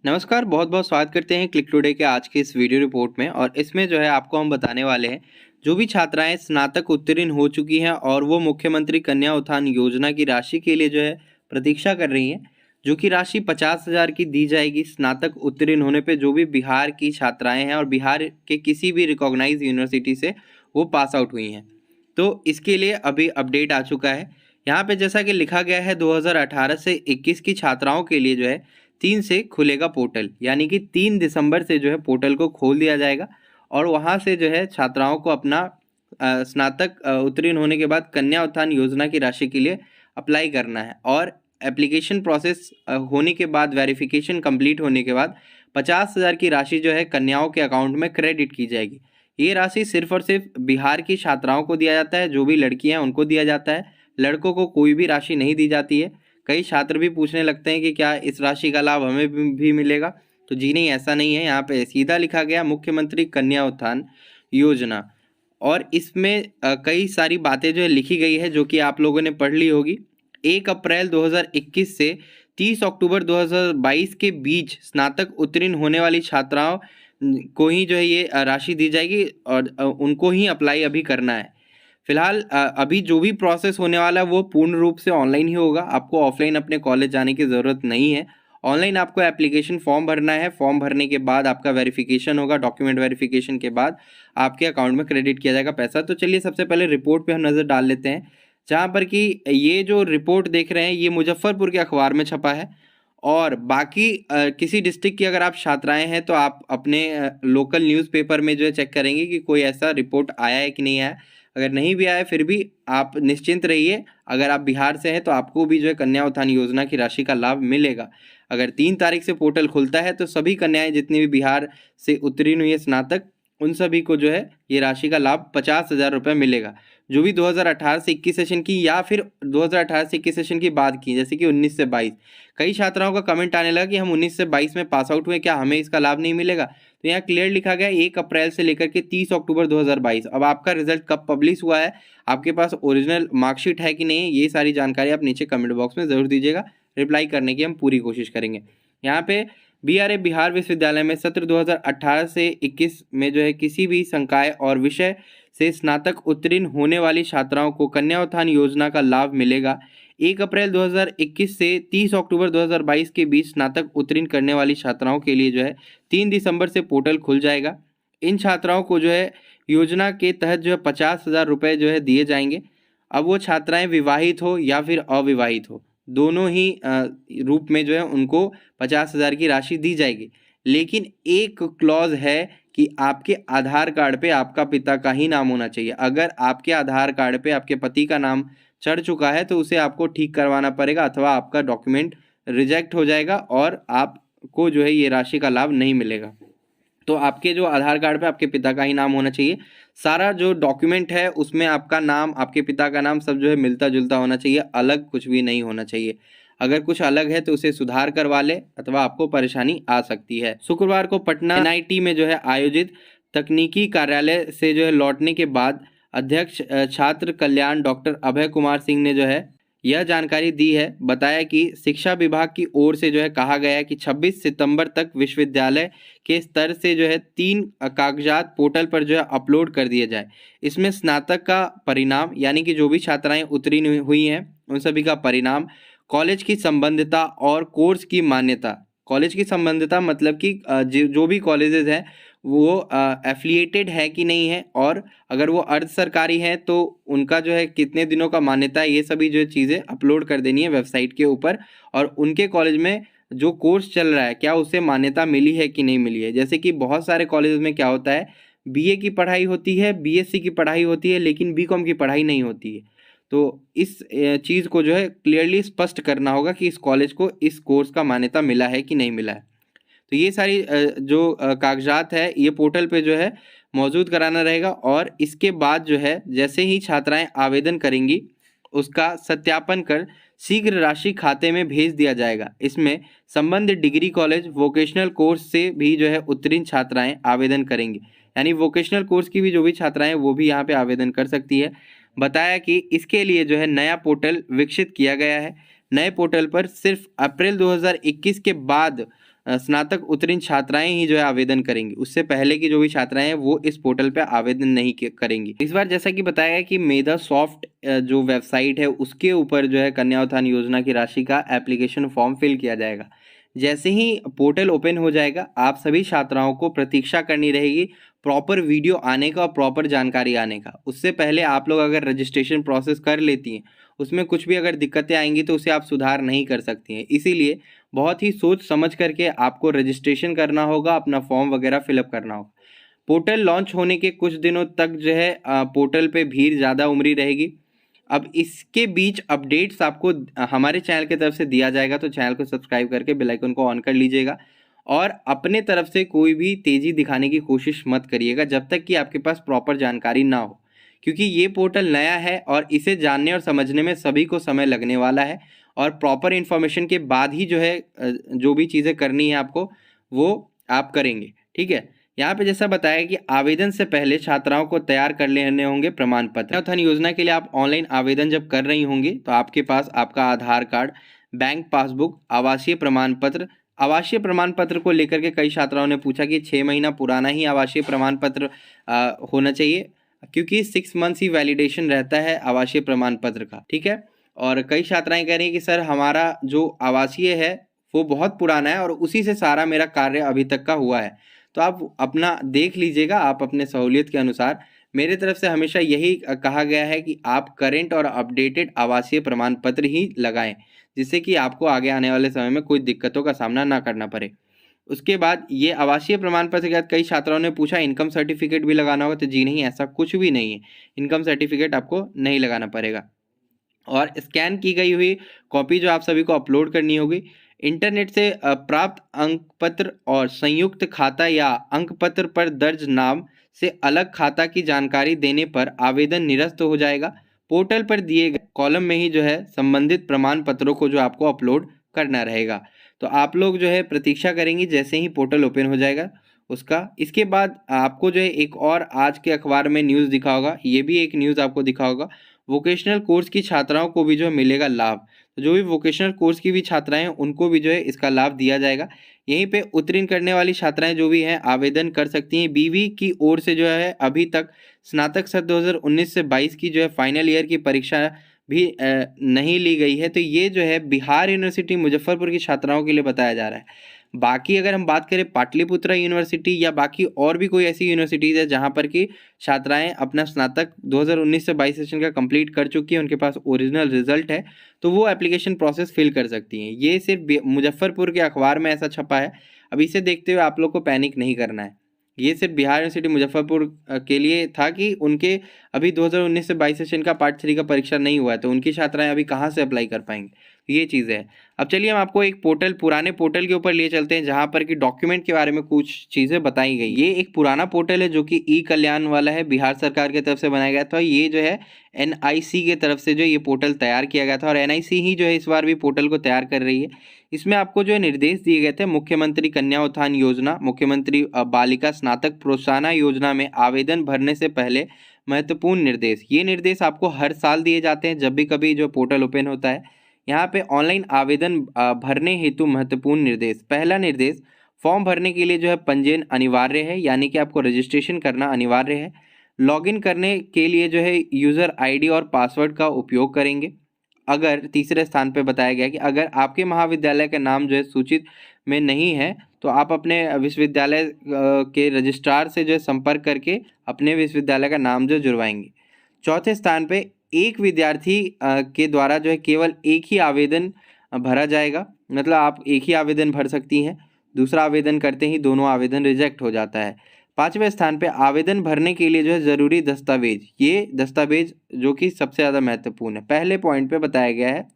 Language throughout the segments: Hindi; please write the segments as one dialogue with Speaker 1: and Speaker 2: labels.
Speaker 1: नमस्कार, बहुत-बहुत स्वागत करते हैं क्लिक टुडे के आज के इस वीडियो रिपोर्ट में। और इसमें जो है आपको हम बताने वाले हैं, जो भी छात्राएँ स्नातक उत्तीर्ण हो चुकी हैं और वो मुख्यमंत्री कन्या उत्थान योजना की राशि के लिए जो है प्रतीक्षा कर रही हैं, जो कि राशि 50,000 की दी जाएगी स्नातक उत्तीर्ण होने पे, जो भी बिहार की छात्राएँ हैं और बिहार के किसी भी रिकॉग्नाइज्ड यूनिवर्सिटी से वो पास आउट हुई हैं। तो इसके लिए अभी अपडेट आ चुका है। यहाँ पे जैसा कि लिखा गया है, 2018 से 21 की छात्राओं के लिए जो है 3 से खुलेगा पोर्टल, यानी कि 3 दिसंबर से जो है पोर्टल को खोल दिया जाएगा और वहाँ से जो है छात्राओं को अपना स्नातक उत्तीर्ण होने के बाद कन्या उत्थान योजना की राशि के लिए अप्लाई करना है। और एप्लीकेशन प्रोसेस होने के बाद, वेरिफिकेशन कंप्लीट होने के बाद 50,000 की राशि जो है कन्याओं के अकाउंट में क्रेडिट की जाएगी। ये राशि सिर्फ और सिर्फ बिहार की छात्राओं को दिया जाता है, जो भी लड़कियां हैं उनको दिया जाता है, लड़कों को कोई भी राशि नहीं दी जाती है। कई छात्र भी पूछने लगते हैं कि क्या इस राशि का लाभ हमें भी मिलेगा, तो जी नहीं, ऐसा नहीं है। यहाँ पे सीधा लिखा गया मुख्यमंत्री कन्या उत्थान योजना। और इसमें कई सारी बातें जो है लिखी गई है, जो कि आप लोगों ने पढ़ ली होगी। 1 अप्रैल 2021 से 30 अक्टूबर 2022 के बीच स्नातक उत्तीर्ण होने वाली छात्राओं को ही जो है ये राशि दी जाएगी और उनको ही अप्लाई अभी करना है। फिलहाल अभी जो भी प्रोसेस होने वाला है वो पूर्ण रूप से ऑनलाइन ही होगा। आपको ऑफलाइन अपने कॉलेज जाने की ज़रूरत नहीं है। ऑनलाइन आपको एप्लीकेशन फॉर्म भरना है। फॉर्म भरने के बाद आपका वेरिफिकेशन होगा। डॉक्यूमेंट वेरिफिकेशन के बाद आपके अकाउंट में क्रेडिट किया जाएगा पैसा। तो चलिए सबसे पहले रिपोर्ट पे हम नज़र डाल लेते हैं, जहाँ पर कि ये जो रिपोर्ट देख रहे हैं ये मुजफ्फरपुर के अखबार में छपा है। और बाकी किसी डिस्ट्रिक्ट की अगर आप छात्राएं हैं तो आप अपने लोकल न्यूज़पेपर में जो है चेक करेंगे कि कोई ऐसा रिपोर्ट आया है कि नहीं आया। अगर नहीं भी आया फिर भी आप निश्चिंत रहिए, अगर आप बिहार से हैं तो आपको भी जो है कन्या उत्थान योजना की राशि का लाभ मिलेगा। अगर 3 तारीख से पोर्टल खुलता है तो सभी कन्याएं जितनी भी बिहार से उत्तीर्ण हुई है स्नातक, उन सभी को जो है ये राशि का लाभ 50,000 रुपये मिलेगा। जो भी 2018 से 21 सेशन की या फिर 2018 से 21 सेशन की बात की, जैसे कि 19 से 22, कई छात्राओं का कमेंट आने लगा कि हम 19 से 22 में पास आउट हुए, क्या हमें इसका लाभ नहीं मिलेगा। तो यहाँ क्लियर लिखा गया 1 अप्रैल से लेकर के 30 अक्टूबर 2022। अब आपका रिजल्ट कब पब्लिश हुआ है, आपके पास ओरिजिनल मार्कशीट है कि नहीं, ये सारी जानकारी आप नीचे कमेंट बॉक्स में ज़रूर दीजिएगा। रिप्लाई करने की हम पूरी कोशिश करेंगे। यहाँ पे बीआरए बिहार विश्वविद्यालय में सत्र 2018 से 21 में जो है किसी भी संकाय और विषय से स्नातक उत्तीर्ण होने वाली छात्राओं को कन्या उत्थान योजना का लाभ मिलेगा। 1 अप्रैल 2021 से 30 अक्टूबर 2022 के बीच स्नातक उत्तीर्ण करने वाली छात्राओं के लिए जो है 3 दिसंबर से पोर्टल खुल जाएगा। इन छात्राओं को जो है योजना के तहत जो है 50,000 रुपये जो है दिए जाएंगे। अब वो छात्राएं विवाहित हो या फिर अविवाहित हो, दोनों ही रूप में जो है उनको 50,000 की राशि दी जाएगी। लेकिन एक क्लॉज है कि आपके आधार कार्ड पे आपका पिता का ही नाम होना चाहिए। अगर आपके आधार कार्ड पे आपके पति का नाम चढ़ चुका है तो उसे आपको ठीक करवाना पड़ेगा, अथवा आपका डॉक्यूमेंट रिजेक्ट हो जाएगा और आपको जो है ये राशि का लाभ नहीं मिलेगा। तो आपके जो आधार कार्ड पे आपके पिता का ही नाम होना चाहिए। सारा जो डॉक्यूमेंट है उसमें आपका नाम, आपके पिता का नाम सब जो है मिलता जुलता होना चाहिए, अलग कुछ भी नहीं होना चाहिए। अगर कुछ अलग है तो उसे सुधार करवा ले, अथवा आपको परेशानी आ सकती है। शुक्रवार को पटना एनआईटी में जो है आयोजित तकनीकी कार्यालय से जो है लौटने के बाद अध्यक्ष छात्र कल्याण डॉक्टर अभय कुमार सिंह ने जो है यह जानकारी दी है। बताया कि शिक्षा विभाग की ओर से जो है कहा गया है कि 26 सितंबर तक विश्वविद्यालय के स्तर से जो है 3 कागजात पोर्टल पर जो है अपलोड कर दिए जाए। इसमें स्नातक का परिणाम, यानी कि जो भी छात्राएं उत्तीर्ण हुई हैं उन सभी का परिणाम, कॉलेज की संबंधिता और कोर्स की मान्यता। कॉलेज की संबंधिता मतलब कि जो भी कॉलेजेस हैं वो एफिलिएटेड है कि नहीं है, और अगर वो अर्ध सरकारी हैं तो उनका जो है कितने दिनों का मान्यता है, ये सभी जो चीज़ें अपलोड कर देनी है वेबसाइट के ऊपर। और उनके कॉलेज में जो कोर्स चल रहा है क्या उसे मान्यता मिली है कि नहीं मिली है। जैसे कि बहुत सारे कॉलेज में क्या होता है, बीए की पढ़ाई होती है, बीएससी की पढ़ाई होती है, लेकिन बीकॉम की पढ़ाई नहीं होती है। तो इस चीज़ को जो है क्लियरली स्पष्ट करना होगा कि इस कॉलेज को इस कोर्स का मान्यता मिला है कि नहीं मिला है। तो ये सारी जो कागजात है ये पोर्टल पे जो है मौजूद कराना रहेगा। और इसके बाद जो है जैसे ही छात्राएं आवेदन करेंगी उसका सत्यापन कर शीघ्र राशि खाते में भेज दिया जाएगा। इसमें संबंधित डिग्री कॉलेज वोकेशनल कोर्स से भी जो है उत्तीर्ण छात्राएं आवेदन करेंगी, यानी वोकेशनल कोर्स की भी जो भी छात्राएं वो भी यहाँ पे आवेदन कर सकती है। बताया कि इसके लिए जो है नया पोर्टल विकसित किया गया है। नए पोर्टल पर सिर्फ अप्रैल 2021 के बाद स्नातक उत्तीर्ण छात्राएं ही जो है आवेदन करेंगी। उससे पहले की जो भी छात्राएं हैं वो इस पोर्टल पे आवेदन नहीं करेंगी। इस बार जैसा कि बताया गया कि मेधा सॉफ्ट जो वेबसाइट है उसके ऊपर जो है कन्या उत्थान योजना की राशि का एप्लीकेशन फॉर्म फिल किया जाएगा। जैसे ही पोर्टल ओपन हो जाएगा आप सभी छात्राओं को प्रतीक्षा करनी रहेगी प्रॉपर वीडियो आने का और प्रॉपर जानकारी आने का। उससे पहले आप लोग अगर रजिस्ट्रेशन प्रोसेस कर लेती हैं, उसमें कुछ भी अगर दिक्कतें आएंगी तो उसे आप सुधार नहीं कर सकती हैं। इसीलिए बहुत ही सोच समझ करके आपको रजिस्ट्रेशन करना होगा, अपना फॉर्म वगैरह फिलअप करना होगा। पोर्टल लॉन्च होने के कुछ दिनों तक जो है पोर्टल पे भीड़ ज़्यादा उमड़ी रहेगी। अब इसके बीच अपडेट्स आपको हमारे चैनल की तरफ से दिया जाएगा, तो चैनल को सब्सक्राइब करके बेल आइकन को ऑन कर लीजिएगा और अपने तरफ से कोई भी तेज़ी दिखाने की कोशिश मत करिएगा जब तक कि आपके पास प्रॉपर जानकारी ना हो, क्योंकि ये पोर्टल नया है और इसे जानने और समझने में सभी को समय लगने वाला है। और प्रॉपर इन्फॉर्मेशन के बाद ही जो है जो भी चीज़ें करनी है आपको वो आप करेंगे। ठीक है, यहाँ पे जैसा बताया कि आवेदन से पहले छात्राओं को तैयार कर लेने होंगे प्रमाण पत्र। उत्थान योजना के लिए आप ऑनलाइन आवेदन जब कर रही होंगी तो आपके पास आपका आधार कार्ड, बैंक पासबुक, आवासीय प्रमाण पत्र को लेकर के कई छात्राओं ने पूछा कि 6 महीना पुराना ही आवासीय प्रमाण पत्र होना चाहिए, क्योंकि 6 मंथ्स ही वैलिडेशन रहता है आवासीय प्रमाण पत्र का। ठीक है, और कई छात्राएं कह रही हैं कि सर हमारा जो आवासीय है वो बहुत पुराना है और उसी से सारा मेरा कार्य अभी तक का हुआ है। तो आप अपना देख लीजिएगा, आप अपने सहूलियत के अनुसार। मेरे तरफ से हमेशा यही कहा गया है कि आप करंट और अपडेटेड आवासीय प्रमाण पत्र ही लगाएं, जिससे कि आपको आगे आने वाले समय में कोई दिक्कतों का सामना ना करना पड़े। उसके बाद ये आवासीय प्रमाण पत्र के बाद कई छात्राओं ने पूछा इनकम सर्टिफिकेट भी लगाना होगा, तो जी नहीं, ऐसा कुछ भी नहीं है। इनकम सर्टिफिकेट आपको नहीं लगाना पड़ेगा। और स्कैन की गई हुई कॉपी जो आप सभी को अपलोड करनी होगी। इंटरनेट से प्राप्त अंक पत्र और संयुक्त खाता या अंक पत्र पर दर्ज नाम से अलग खाता की जानकारी देने पर आवेदन निरस्त हो जाएगा। पोर्टल पर दिए गए कॉलम में ही जो है संबंधित प्रमाण पत्रों को जो आपको अपलोड करना रहेगा। तो आप लोग जो है प्रतीक्षा करेंगे जैसे ही पोर्टल ओपन हो जाएगा उसका। इसके बाद आपको जो है एक और आज के अखबार में न्यूज़ दिखा होगा, ये भी एक न्यूज़ आपको दिखा होगा, वोकेशनल कोर्स की छात्राओं को भी जो है मिलेगा लाभ। तो जो भी वोकेशनल कोर्स की भी छात्राएं हैं उनको भी जो है इसका लाभ दिया जाएगा। यहीं पे उत्तीर्ण करने वाली छात्राएं जो भी हैं आवेदन कर सकती हैं। बीवी की ओर से जो है अभी तक स्नातक सत्र 2019 से 22 की जो है फाइनल ईयर की परीक्षा भी नहीं ली गई है। तो ये जो है बिहार यूनिवर्सिटी मुजफ्फरपुर की छात्राओं के लिए बताया जा रहा है। बाकी अगर हम बात करें पाटलिपुत्रा यूनिवर्सिटी या बाकी और भी कोई ऐसी यूनिवर्सिटीज़ है जहाँ पर कि छात्राएं अपना स्नातक 2019 से 22 सेशन का कंप्लीट कर चुकी हैं, उनके पास ओरिजिनल रिजल्ट है, तो वो एप्लीकेशन प्रोसेस फिल कर सकती हैं। ये सिर्फ मुजफ्फरपुर के अखबार में ऐसा छपा है। अब इसे देखते हुए आप लोग को पैनिक नहीं करना है। ये सिर्फ बिहार यूनिवर्सिटी मुजफ्फरपुर के लिए था कि उनके अभी 2019 से 22 सेशन का पार्ट 3 का परीक्षा नहीं हुआ है, तो उनकी छात्राएं अभी कहाँ से अप्लाई कर पाएंगे। ये चीज़ है। अब चलिए हम आपको एक पुराने पोर्टल के ऊपर लिए चलते हैं जहाँ पर कि डॉक्यूमेंट के बारे में कुछ चीज़ें बताई गई। ये एक पुराना पोर्टल है जो कि ई कल्याण वाला है, बिहार सरकार की तरफ से बनाया गया था। ये जो है NIC की तरफ से जो ये पोर्टल तैयार किया गया था और NIC ही जो है इस बार भी पोर्टल को तैयार कर रही है। इसमें आपको जो है निर्देश दिए गए थे, मुख्यमंत्री कन्या उत्थान योजना, मुख्यमंत्री बालिका स्नातक प्रोत्साहन योजना में आवेदन भरने से पहले महत्वपूर्ण निर्देश। ये निर्देश आपको हर साल दिए जाते हैं जब भी कभी जो पोर्टल ओपन होता है। यहाँ पे ऑनलाइन आवेदन भरने हेतु महत्वपूर्ण निर्देश। पहला निर्देश, फॉर्म भरने के लिए जो है पंजीयन अनिवार्य है, यानी कि आपको रजिस्ट्रेशन करना अनिवार्य है। लॉगिन करने के लिए जो है यूज़र ID और पासवर्ड का उपयोग करेंगे। अगर तीसरे स्थान पे बताया गया कि अगर आपके महाविद्यालय का नाम जो है सूचित में नहीं है तो आप अपने विश्वविद्यालय के रजिस्ट्रार से जो है संपर्क करके अपने विश्वविद्यालय का नाम जो जुड़वाएंगे। चौथे स्थान पे एक विद्यार्थी के द्वारा जो है केवल एक ही आवेदन भरा जाएगा, मतलब आप एक ही आवेदन भर सकती हैं, दूसरा आवेदन करते ही दोनों आवेदन रिजेक्ट हो जाता है। पाँचवें स्थान पे आवेदन भरने के लिए जो है ज़रूरी दस्तावेज, ये दस्तावेज जो कि सबसे ज़्यादा महत्वपूर्ण है। पहले पॉइंट पे बताया गया है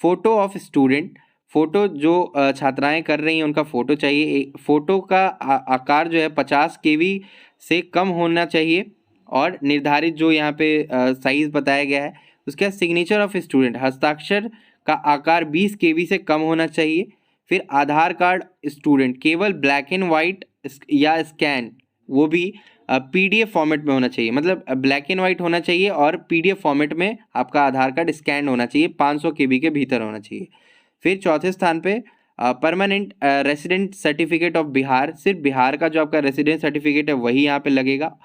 Speaker 1: फ़ोटो ऑफ स्टूडेंट, फ़ोटो जो छात्राएं कर रही हैं उनका फ़ोटो चाहिए। फ़ोटो का आकार जो है 50 KB से कम होना चाहिए और निर्धारित जो यहाँ पे साइज़ बताया गया है। उसके बाद सिग्नेचर ऑफ स्टूडेंट, हस्ताक्षर का आकार 20 KB से कम होना चाहिए। फिर आधार कार्ड स्टूडेंट केवल ब्लैक एंड वाइट या स्कैन, वो भी PDF फॉर्मेट में होना चाहिए, मतलब ब्लैक एंड वाइट होना चाहिए और PDF फॉर्मेट में आपका आधार कार्ड स्कैन होना चाहिए, 500 KB के भीतर होना चाहिए। फिर चौथे स्थान पे permanent resident certificate of Bihar, सिर्फ बिहार का जो आपका रेसिडेंट सर्टिफिकेट है वही यहाँ पे लगेगा।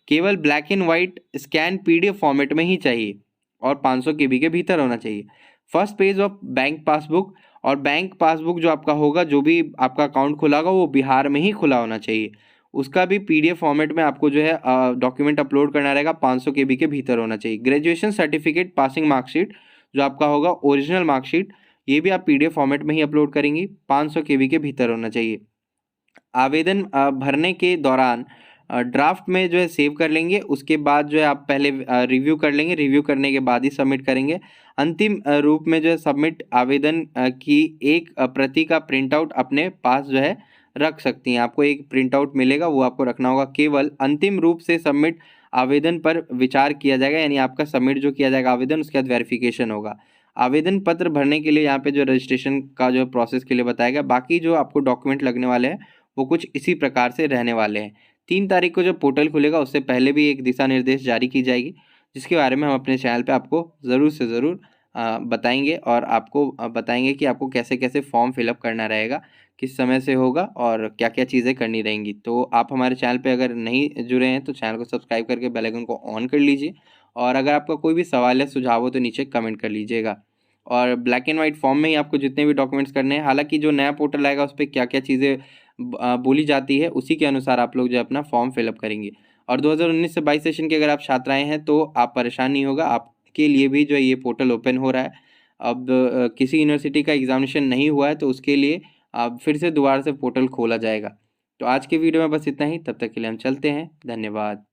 Speaker 1: केवल black and white scan PDF format में ही चाहिए और 500 KB के भीतर होना चाहिए। First page of bank passbook, और बैंक पासबुक जो आपका होगा, जो भी आपका अकाउंट खुला होगा वो बिहार में ही खुला होना चाहिए। उसका भी PDF फॉर्मेट में आपको जो है डॉक्यूमेंट अपलोड करना रहेगा, 500 KB के भीतर होना चाहिए। ग्रेजुएशन सर्टिफिकेट, पासिंग मार्कशीट जो आपका होगा, ओरिजिनल मार्कशीट, ये भी आप PDF फॉर्मेट में ही अपलोड करेंगी, 500 KB के भीतर होना चाहिए। आवेदन भरने के दौरान ड्राफ्ट में जो है सेव कर लेंगे, उसके बाद जो है आप पहले रिव्यू कर लेंगे, रिव्यू करने के बाद ही सबमिट करेंगे। अंतिम रूप में जो है सबमिट आवेदन की एक प्रति का प्रिंट आउट अपने पास जो है रख सकती हैं। आपको एक प्रिंट आउट मिलेगा, वो आपको रखना होगा। केवल अंतिम रूप से सबमिट आवेदन पर विचार किया जाएगा, यानी आपका सबमिट जो किया जाएगा आवेदन, उसके बाद वेरिफिकेशन होगा। आवेदन पत्र भरने के लिए यहाँ पे जो रजिस्ट्रेशन का जो प्रोसेस के लिए बताया गया, बाकी जो आपको डॉक्यूमेंट लगने वाले हैं वो कुछ इसी प्रकार से रहने वाले हैं। 3 तारीख को जब पोर्टल खुलेगा उससे पहले भी एक दिशा निर्देश जारी की जाएगी, जिसके बारे में हम अपने चैनल पे आपको ज़रूर से ज़रूर बताएंगे, और आपको बताएंगे कि आपको कैसे कैसे फॉर्म फिलअप करना रहेगा, किस समय से होगा और क्या क्या चीज़ें करनी रहेंगी। तो आप हमारे चैनल पे अगर नहीं जुड़े हैं तो चैनल को सब्सक्राइब करके बेल आइकन को ऑन कर लीजिए, और अगर आपका कोई भी सवाल या सुझाव हो तो नीचे कमेंट कर लीजिएगा। और ब्लैक एंड वाइट फॉर्म में ही आपको जितने भी डॉक्यूमेंट्स करने हैं, हालांकि जो नया पोर्टल आएगा उस पर क्या क्या चीज़ें बोली जाती है उसी के अनुसार आप लोग जो अपना फॉर्म फिलअप करेंगे। और 2019 से 22 सेशन के अगर आप छात्राएं हैं तो आप परेशान नहीं होगा, आपके लिए भी जो है ये पोर्टल ओपन हो रहा है। अब किसी यूनिवर्सिटी का एग्जामिनेशन नहीं हुआ है तो उसके लिए फिर से दोबारा से पोर्टल खोला जाएगा। तो आज के वीडियो में बस इतना ही, तब तक के लिए हम चलते हैं, धन्यवाद।